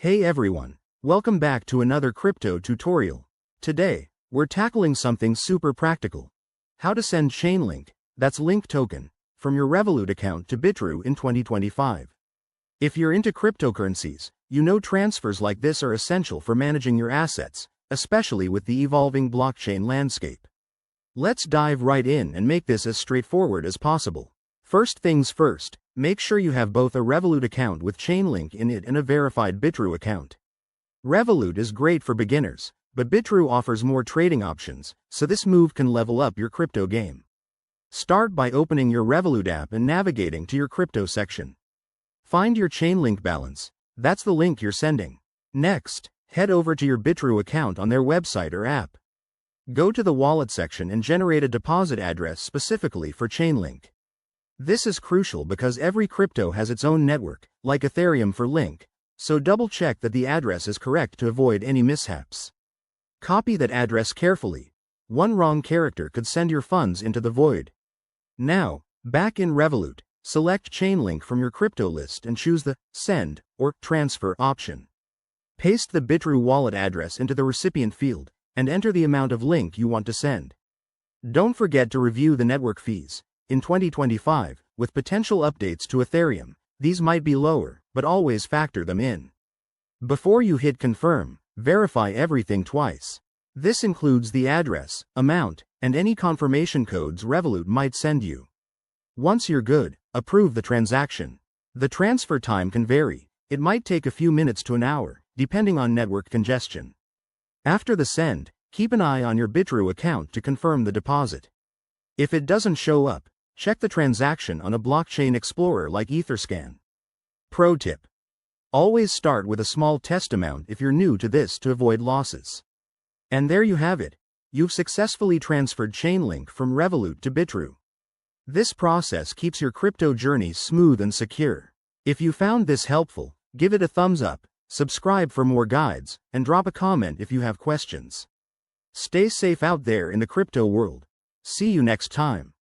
Hey everyone, welcome back to another crypto tutorial. Today, we're tackling something super practical. How to send Chainlink, that's Link token, from your Revolut account to Bitrue in 2025. If you're into cryptocurrencies, you know transfers like this are essential for managing your assets, especially with the evolving blockchain landscape. Let's dive right in and make this as straightforward as possible. First things first, make sure you have both a Revolut account with Chainlink in it and a verified Bitrue account. Revolut is great for beginners, but Bitrue offers more trading options, so this move can level up your crypto game. Start by opening your Revolut app and navigating to your crypto section. Find your Chainlink balance, that's the link you're sending. Next, head over to your Bitrue account on their website or app. Go to the wallet section and generate a deposit address specifically for Chainlink. This is crucial because every crypto has its own network, like Ethereum for Link, so double-check that the address is correct to avoid any mishaps. Copy that address carefully. One wrong character could send your funds into the void. Now, back in Revolut, select Chainlink from your crypto list and choose the Send or Transfer option. Paste the Bitrue wallet address into the recipient field, and enter the amount of Link you want to send. Don't forget to review the network fees. In 2025, with potential updates to Ethereum, these might be lower, but always factor them in. Before you hit confirm, verify everything twice. This includes the address, amount, and any confirmation codes Revolut might send you. Once you're good, approve the transaction. The transfer time can vary. It might take a few minutes to an hour, depending on network congestion. After the send, keep an eye on your Bitrue account to confirm the deposit. If it doesn't show up, check the transaction on a blockchain explorer like Etherscan. Pro tip: always start with a small test amount if you're new to this to avoid losses. And there you have it. You've successfully transferred Chainlink from Revolut to Bitrue. This process keeps your crypto journey smooth and secure. If you found this helpful, give it a thumbs up, subscribe for more guides, and drop a comment if you have questions. Stay safe out there in the crypto world. See you next time.